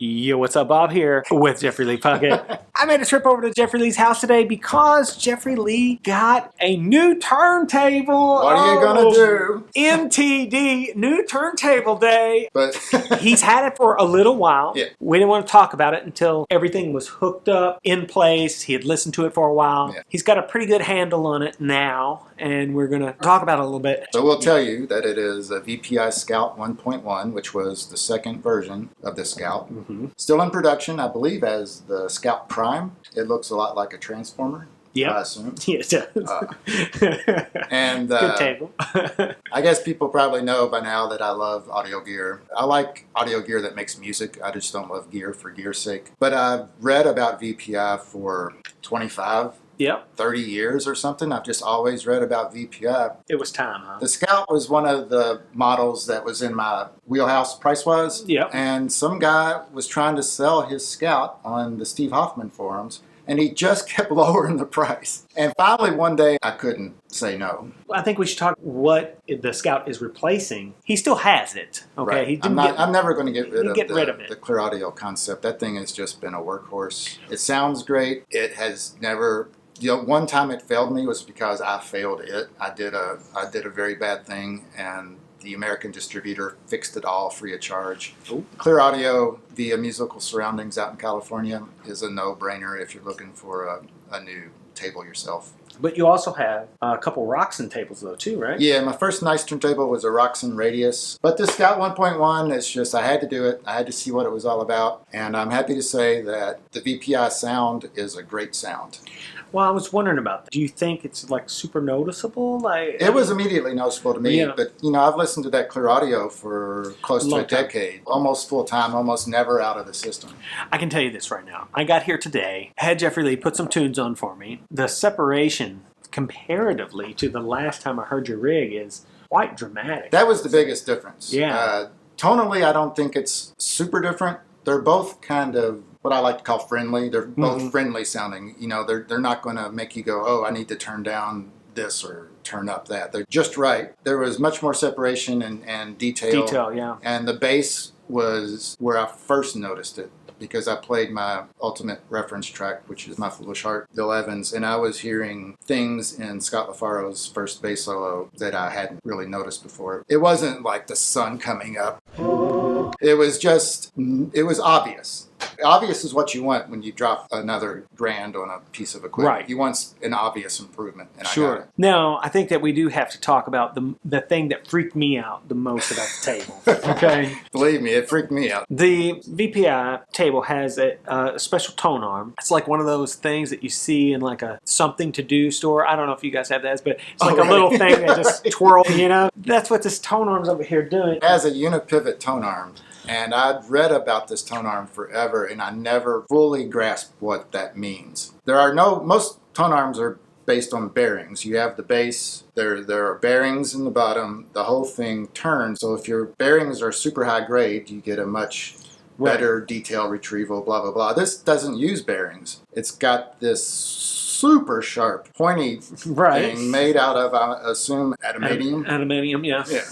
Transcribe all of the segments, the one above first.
Yo, what's up? Bob here with Jeffrey Lee Puckett. I made a trip over to Jeffrey Lee's house today because Jeffrey Lee got a new turntable. What are you gonna do? MTD, new turntable day. But He's had it for a little while. Yeah. We didn't want to talk about it until everything was hooked up, in place. He had listened to it for a while. Yeah. He's got a pretty good handle on it now, and we're going to talk about it a little bit. So we'll tell you that it is a VPI Scout 1.1, which was the second version of the Scout. Mm-hmm. Still in production, I believe, as the Scout Prime. It looks a lot like a Transformer, I assume. Yeah, it does. And good table. I guess people probably know by now that I love audio gear. I like audio gear that makes music. I just don't love gear for gear's sake. But I've read about VPI for 25 Yep. 30 years or something. I've just always read about VPI. It was time, huh? The Scout was one of the models that was in my wheelhouse price-wise. Yep. And some guy was trying to sell his Scout on the Steve Hoffman forums, and he just kept lowering the price. And finally, one day, I couldn't say no. I think we should talk what the Scout is replacing. He still has it. Okay. Right. He I'm never going to get rid of it. The clear audio concept. That thing has just been a workhorse. It sounds great. It has never... one time it failed me was because I failed it. I did a very bad thing, and the American distributor fixed it all free of charge. Ooh. Clear audio via musical surroundings out in California is a no-brainer if you're looking for a new table yourself. But you also have a couple Roxon tables, though, too, right? Yeah, my first nice turntable was a Roxon Radius. But the Scout 1.1, it's just, I had to do it. I had to see what it was all about. And I'm happy to say that the VPI sound is a great sound. Well, I was wondering about that. Do you think it's like super noticeable? It was immediately noticeable to me, Yeah. but I've listened to that clear audio for close to a decade, almost full time, almost never out of the system. I can tell you this right now. I got here today, had Jeffrey Lee put some tunes on for me. The separation comparatively to the last time I heard your rig is quite dramatic. That was the biggest difference. Yeah. Tonally, I don't think it's super different. They're both kind of what I like to call friendly. They're both friendly sounding. They're not going to make you go, oh, I need to turn down this or turn up that. They're just right. There was much more separation and detail. Detail, yeah. And the bass was where I first noticed it, because I played my ultimate reference track, which is My Foolish Heart, Bill Evans, and I was hearing things in Scott LaFaro's first bass solo that I hadn't really noticed before. It wasn't like the sun coming up. It was obvious. Obvious is what you want when you drop another grand on a piece of equipment. Right. You want an obvious improvement. And Sure. I got it. Now, I think that we do have to talk about the thing that freaked me out the most about the table. Okay. Believe me, it freaked me out. The VPI table has a special tone arm. It's like one of those things that you see in like a something to do store. I don't know if you guys have that, but it's like a little thing that just twirls, That's what this tone arm's over here doing. It has a unipivot tone arm. And I'd read about this tone arm forever, and I never fully grasped what that means. Most tone arms are based on bearings. You have the base, there are bearings in the bottom, the whole thing turns. So if your bearings are super high grade, you get a much better detail retrieval, blah, blah, blah. This doesn't use bearings. It's got this super sharp, pointy thing made out of, I assume, adamantium. Adamantium, yeah. Yeah.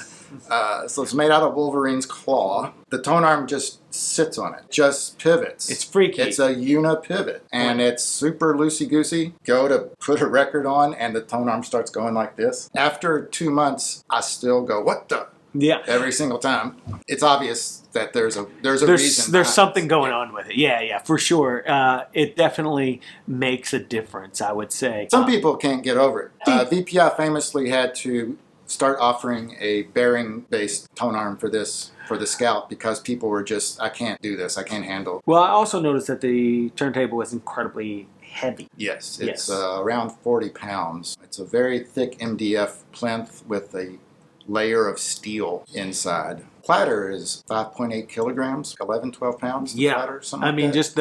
So it's made out of Wolverine's claw. The tone arm just sits on it, just pivots. It's freaky. It's a unipivot, and it's super loosey-goosey. Go to put a record on, and the tone arm starts going like this. After 2 months, I still go, what the? Yeah. Every single time. It's obvious that there's a reason. There's something going on with it. Yeah, for sure. It definitely makes a difference, I would say. Some people can't get over it. VPI famously had to start offering a bearing-based tone arm for the Scout because people were just, I can't do this, I can't handle it. Well, I also noticed that the turntable is incredibly heavy. Yes, it's around 40 pounds. It's a very thick MDF plinth with a layer of steel inside. Platter is 5.8 kilograms, 11, 12 pounds. Yeah, platter, something like mean, that. just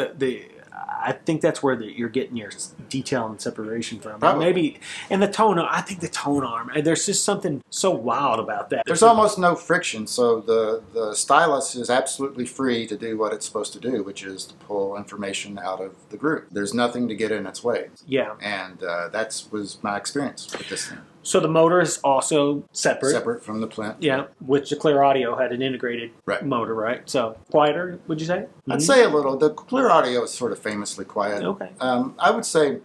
I think that's where you're getting your detail and separation from. Probably. Maybe, and the tone, I think the tone arm, there's just something so wild about that. There's almost no friction, so the stylus is absolutely free to do what it's supposed to do, which is to pull information out of the group. There's nothing to get in its way. Yeah. And that was my experience with this thing. So the motor is also separate. Separate from the plinth. Yeah, which the Clear Audio had an integrated motor, right? So quieter, would you say? I'd say a little. The Clear Audio is sort of famously quiet. Okay. I would say,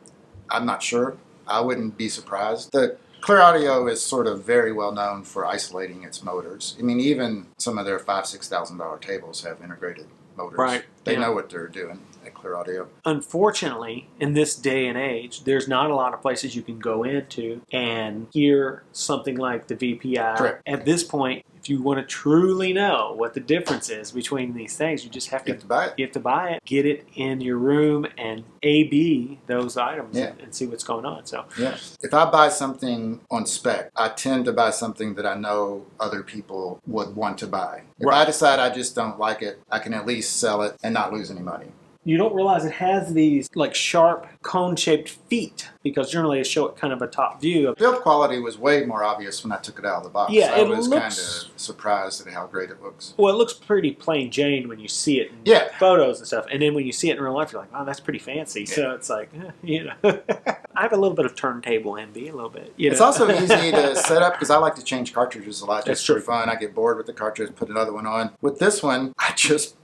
I'm not sure. I wouldn't be surprised. The Clear Audio is sort of very well known for isolating its motors. I mean, even some of their $5,000-$6,000 tables have integrated motors. Right. They know what they're doing at Clear Audio. Unfortunately, in this day and age, there's not a lot of places you can go into and hear something like the VPI. Correct. At this point, if you want to truly know what the difference is between these things, you just have to buy it. You have to buy it, get it in your room, and A/B those items and see what's going on. So if I buy something on spec, I tend to buy something that I know other people would want to buy. If I decide I just don't like it, I can at least sell it and not lose any money. You don't realize it has these like sharp cone-shaped feet because generally they show it kind of a top view. Build quality was way more obvious when I took it out of the box. Yeah, I was kind of surprised at how great it looks. Well, it looks pretty plain Jane when you see it in photos and stuff, and then when you see it in real life, you're like, "Oh, that's pretty fancy." Yeah. So it's like, I have a little bit of turntable envy, a little bit. It's also easy to set up because I like to change cartridges a lot. That's for fun. I get bored with the cartridge, put another one on. With this one, I just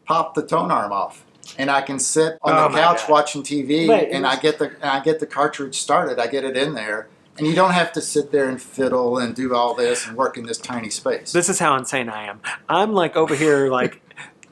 pop the tone arm off. And I can sit on the couch watching TV, and I get the cartridge started. I get it in there, and you don't have to sit there and fiddle and do all this and work in this tiny space. This is how insane I am. I'm like over here like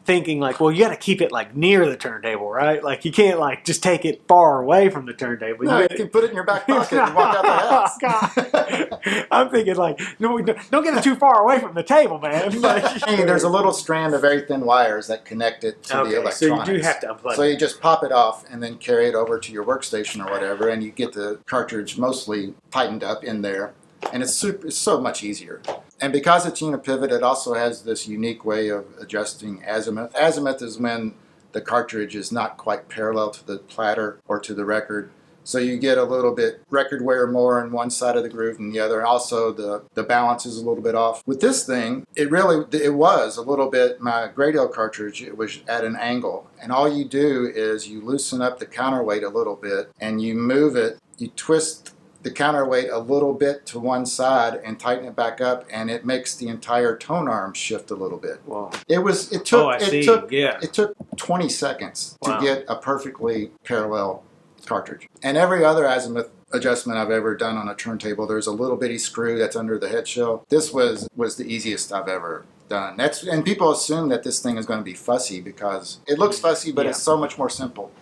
thinking like, well, you got to keep it like near the turntable, right? Like you can't like just take it far away from the turntable. No, you can put it in your back pocket and walk out the house. God. I'm thinking like, no, don't get it too far away from the table, man. Like, hey, there's a little strand of very thin wires that connect it to the electronics. So you do have to unplug it. So you just pop it off and then carry it over to your workstation or whatever, and you get the cartridge mostly tightened up in there. And it's so much easier. And because it's unipivot, it also has this unique way of adjusting azimuth. Azimuth is when the cartridge is not quite parallel to the platter or to the record. So you get a little bit record wear more on one side of the groove than the other. And also the balance is a little bit off. With this thing, it was a little bit, my Gradiel cartridge, it was at an angle. And all you do is you loosen up the counterweight a little bit and you move it, you twist the counterweight a little bit to one side and tighten it back up, and it makes the entire tone arm shift a little bit. Wow. It took 20 seconds to get a perfectly parallel cartridge. And every other azimuth adjustment I've ever done on a turntable, there's a little bitty screw that's under the head shell. This was the easiest I've ever done. And people assume that this thing is going to be fussy because it looks fussy, but it's so much more simple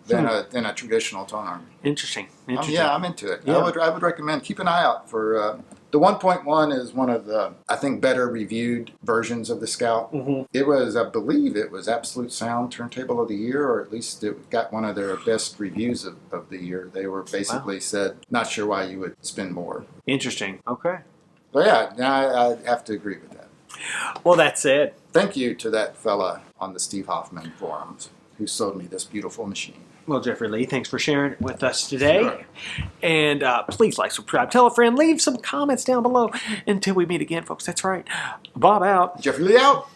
than a traditional tone arm. Interesting. I'm into it. Yeah. I would recommend, keep an eye out for the 1.1 is one of the, I think, better reviewed versions of the Scout. Mm-hmm. It was, I believe it was Absolute Sound Turntable of the Year, or at least it got one of their best reviews of the year. They were basically said, not sure why you would spend more. Interesting. Okay. But yeah, I have to agree with that. Well, that's it. Thank you to that fella on the Steve Hoffman forums who sold me this beautiful machine. Well, Jeffrey Lee, thanks for sharing it with us today. Sure. And please like, subscribe, tell a friend, leave some comments down below. Until we meet again, folks. That's right. Bob out. Jeffrey Lee out.